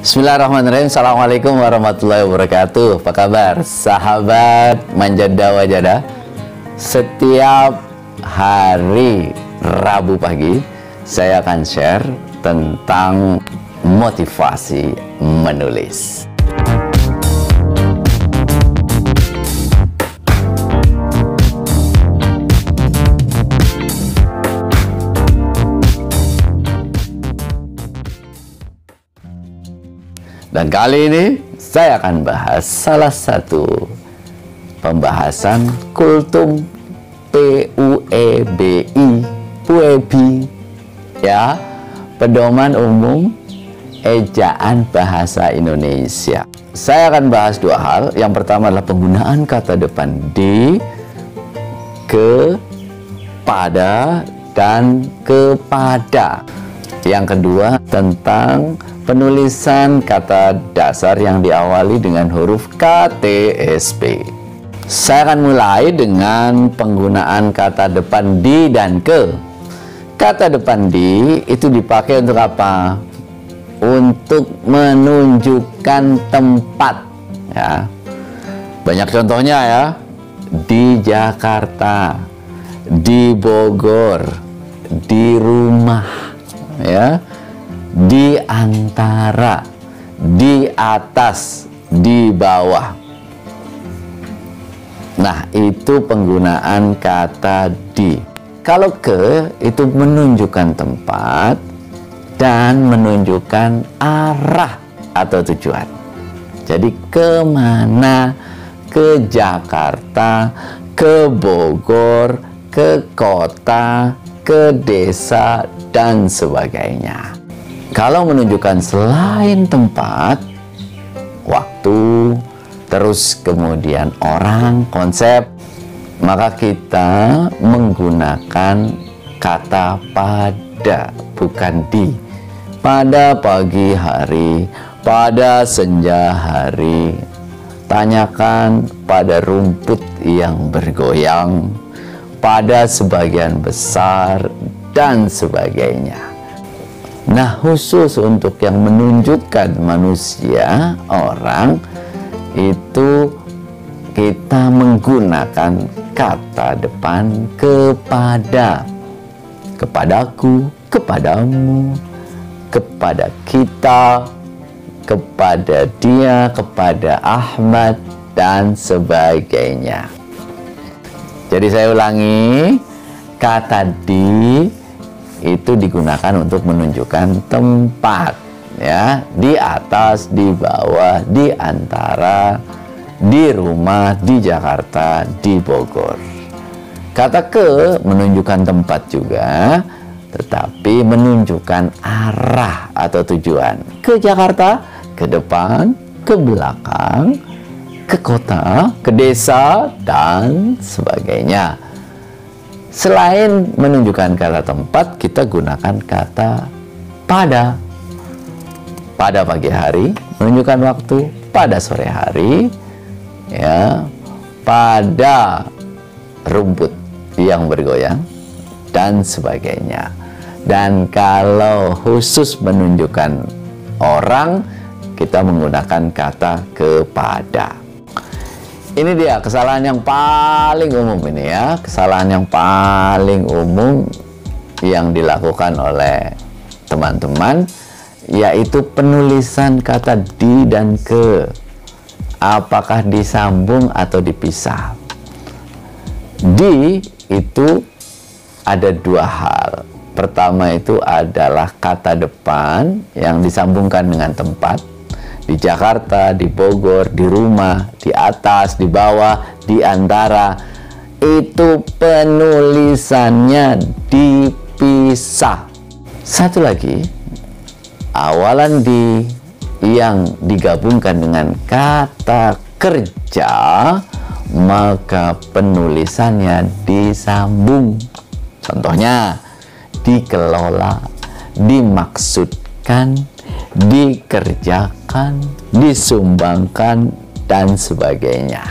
Bismillahirrahmanirrahim. Assalamualaikum warahmatullahi wabarakatuh. Apa kabar sahabat Manjada Wajada? Setiap hari Rabu pagi saya akan share tentang motivasi menulis. Dan kali ini saya akan bahas salah satu pembahasan kultum PUEBI, ya, pedoman umum ejaan bahasa Indonesia. Saya akan bahas dua hal. Yang pertama adalah penggunaan kata depan di, ke, pada, dan kepada. Yang kedua tentang penulisan kata dasar yang diawali dengan huruf KTSP. Saya akan mulai dengan penggunaan kata depan di dan ke. Kata depan di itu dipakai untuk apa? Untuk menunjukkan tempat, ya. Banyak contohnya, ya. Di Jakarta, di Bogor, di rumah, ya, di antara, di atas, di bawah. Nah, itu penggunaan kata di. Kalau ke, itu menunjukkan tempat dan menunjukkan arah atau tujuan. Jadi kemana? Ke Jakarta, ke Bogor, ke kota, ke desa, dan sebagainya. Kalau menunjukkan selain tempat, waktu, terus kemudian orang, konsep, maka kita menggunakan kata pada, bukan di. Pada pagi hari, pada senja hari, tanyakan pada rumput yang bergoyang, pada sebagian besar, dan sebagainya. Nah, khusus untuk yang menunjukkan manusia, orang, itu kita menggunakan kata depan kepada. Kepadaku, kepadamu, kepada kita, kepada dia, kepada Ahmad, dan sebagainya. Jadi saya ulangi, kata di itu digunakan untuk menunjukkan tempat, ya, di atas, di bawah, di antara, di rumah, di Jakarta, di Bogor. Kata ke menunjukkan tempat juga, tetapi menunjukkan arah atau tujuan. Ke Jakarta, ke depan, ke belakang, ke kota, ke desa, dan sebagainya. Selain menunjukkan kata tempat, kita gunakan kata pada. Pada pagi hari menunjukkan waktu, pada sore hari, ya, pada rumput yang bergoyang, dan sebagainya. Dan kalau khusus menunjukkan orang, kita menggunakan kata kepada. Ini dia kesalahan yang paling umum ini, ya. Kesalahan yang paling umum yang dilakukan oleh teman-teman, yaitu penulisan kata di dan ke. Apakah disambung atau dipisah? Di itu ada dua hal. Pertama itu adalah kata depan yang disambungkan dengan tempat. Di Jakarta, di Bogor, di rumah, di atas, di bawah, di antara. Itu penulisannya dipisah. Satu lagi, awalan di yang digabungkan dengan kata kerja, maka penulisannya disambung. Contohnya, dikelola, dimaksudkan, dikerjakan, disumbangkan, dan sebagainya.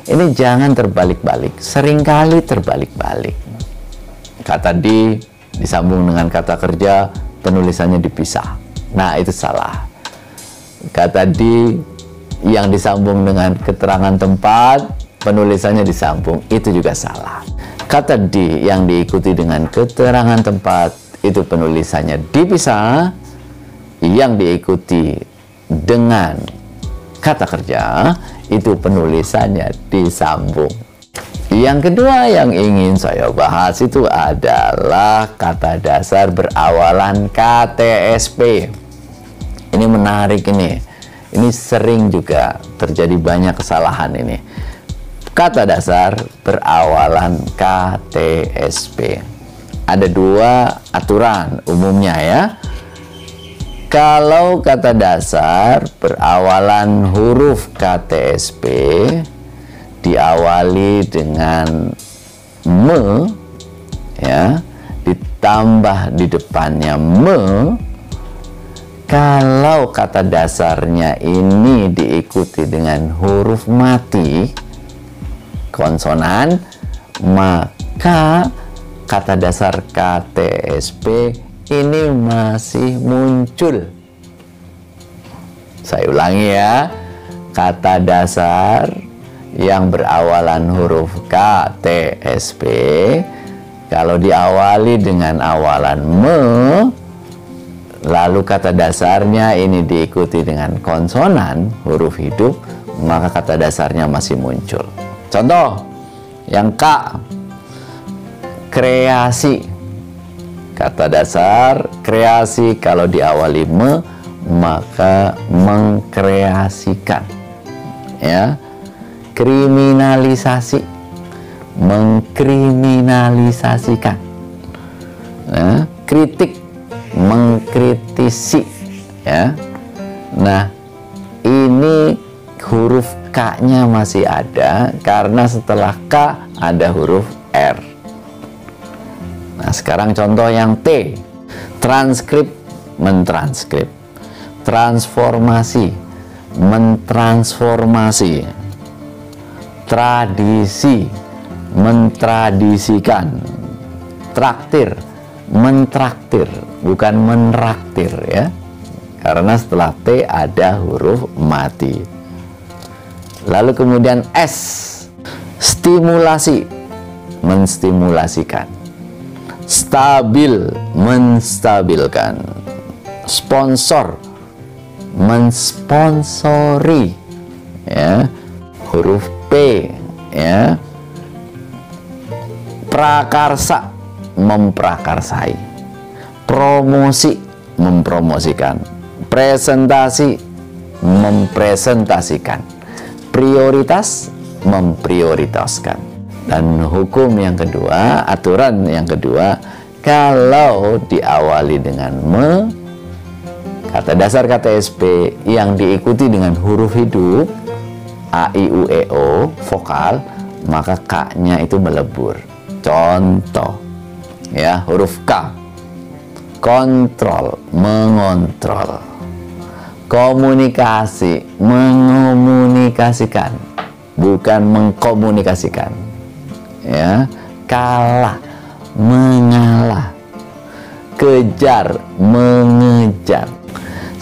Ini jangan terbalik-balik, seringkali terbalik-balik. Kata di disambung dengan kata kerja, penulisannya dipisah. Nah, itu salah. Kata di yang disambung dengan keterangan tempat, penulisannya disambung, itu juga salah. Kata di yang diikuti dengan keterangan tempat, itu penulisannya dipisah. Yang diikuti dengan kata kerja, itu penulisannya disambung. Yang kedua yang ingin saya bahas itu adalah kata dasar berawalan KTSP. Ini menarik ini. Ini sering juga terjadi banyak kesalahan ini. Kata dasar berawalan KTSP. Ada dua aturan umumnya ya. Kalau kata dasar berawalan huruf KTSP diawali dengan me, ya, ditambah di depannya me, kalau kata dasarnya ini diikuti dengan huruf mati, konsonan, maka kata dasar KTSP ini masih muncul. Saya ulangi ya, kata dasar yang berawalan huruf KTSP kalau diawali dengan awalan me, lalu kata dasarnya ini diikuti dengan konsonan huruf hidup, maka kata dasarnya masih muncul. Contoh yang K, kreasi. Kata dasar kreasi kalau diawali me, maka mengkreasikan. Ya. Kriminalisasi, mengkriminalisasikan. Ya. Kritik, mengkritisi. Ya. Nah, ini huruf K-nya masih ada karena setelah K ada huruf R. Nah, sekarang contoh yang T. Transkrip, mentranskrip. Transformasi, mentransformasi. Tradisi, mentradisikan. Traktir, mentraktir, bukan menraktir ya. Karena setelah T ada huruf mati. Lalu kemudian S. Stimulasi, menstimulasikan. Stabil, menstabilkan. Sponsor, mensponsori. Ya. Huruf P, ya. Prakarsa, memprakarsai. Promosi, mempromosikan. Presentasi, mempresentasikan. Prioritas, memprioritaskan. Dan hukum yang kedua, aturan yang kedua, kalau diawali dengan me, kata dasar KTSP yang diikuti dengan huruf hidup A, I, U, E, O, vokal, maka K-nya itu melebur. Contoh, ya, huruf K. Kontrol, mengontrol. Komunikasi, mengomunikasikan, bukan mengkomunikasikan. Ya, kalah, mengalah. Kejar, mengejar.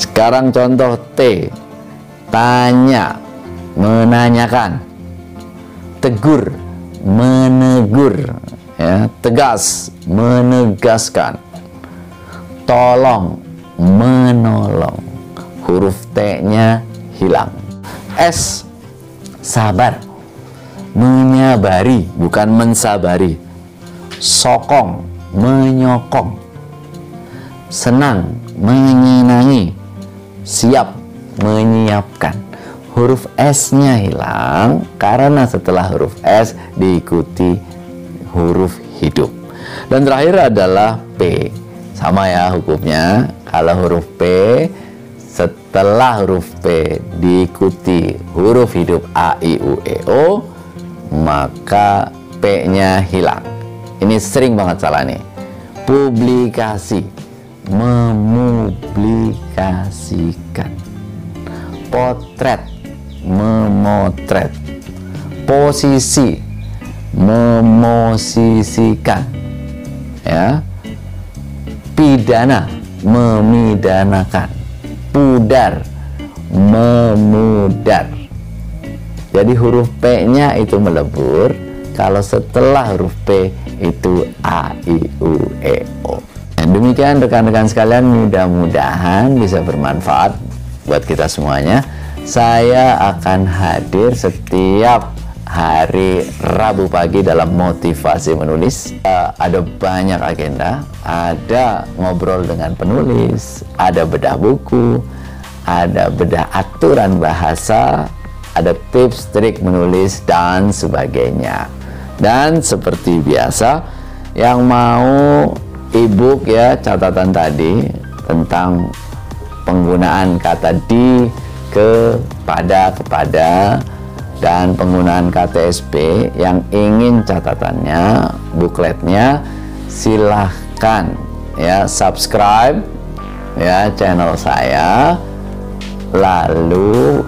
Sekarang contoh T. Tanya, menanyakan. Tegur, menegur. Ya, tegas, menegaskan. Tolong, menolong. Huruf T-nya hilang. S. Sabar, menyabari, bukan mensabari. Sokong, menyokong. Senang, menyenangi. Siap, menyiapkan. Huruf S-nya hilang karena setelah huruf S diikuti huruf hidup. Dan terakhir adalah P. Sama ya hukumnya. Kalau huruf P, setelah huruf P diikuti huruf hidup A, I, U, E, O, maka P-nya hilang. Ini sering banget salah nih. Publikasi, mempublikasikan. Potret, memotret. Posisi, memosisikan. Ya. Pidana, memidanakan. Pudar, memudar. Jadi huruf P-nya itu melebur, kalau setelah huruf P itu A, I, U, E, O. Dan demikian rekan-rekan sekalian, mudah-mudahan bisa bermanfaat buat kita semuanya. Saya akan hadir setiap hari Rabu pagi dalam motivasi menulis. Ada banyak agenda, ada ngobrol dengan penulis, ada bedah buku, ada bedah aturan bahasa, ada tips trik menulis dan sebagainya. Dan seperti biasa, yang mau e-book ya, catatan tadi tentang penggunaan kata di, kepada, dan penggunaan KTSP, yang ingin catatannya, bukletnya, silahkan ya subscribe ya channel saya, lalu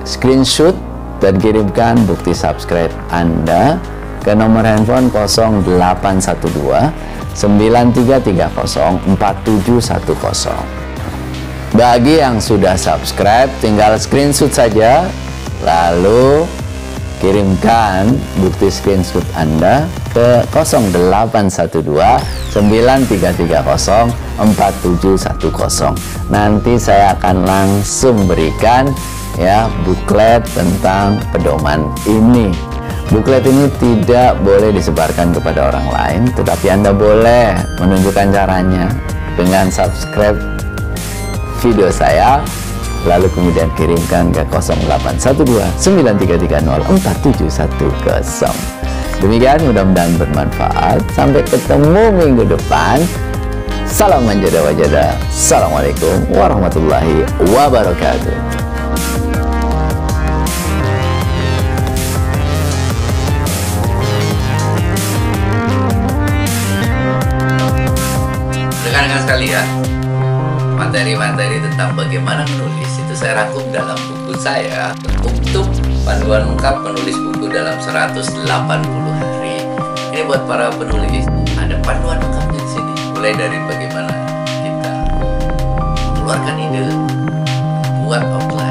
screenshot dan kirimkan bukti subscribe Anda ke nomor handphone 0812 9330 4710. Bagi yang sudah subscribe, tinggal screenshot saja, lalu kirimkan bukti screenshot Anda ke 0812 9330 4710. Nanti saya akan langsung berikan ya buklet tentang pedoman ini. Buklet ini tidak boleh disebarkan kepada orang lain, tetapi Anda boleh menunjukkan caranya dengan subscribe video saya, lalu kemudian kirimkan ke 0812 9330 4710. Demikian, mudah-mudahan bermanfaat. Sampai ketemu minggu depan. Salam manjada wajada. Assalamualaikum warahmatullahi wabarakatuh. Rekan-rekan sekalian, materi-materi tentang bagaimana menulis itu saya rangkum dalam buku saya untuk panduan lengkap menulis buku dalam 180 hari. Ini buat para penulis, ada panduan lengkapnya di sini. Mulai dari bagaimana kita mengeluarkan ide, buat outline,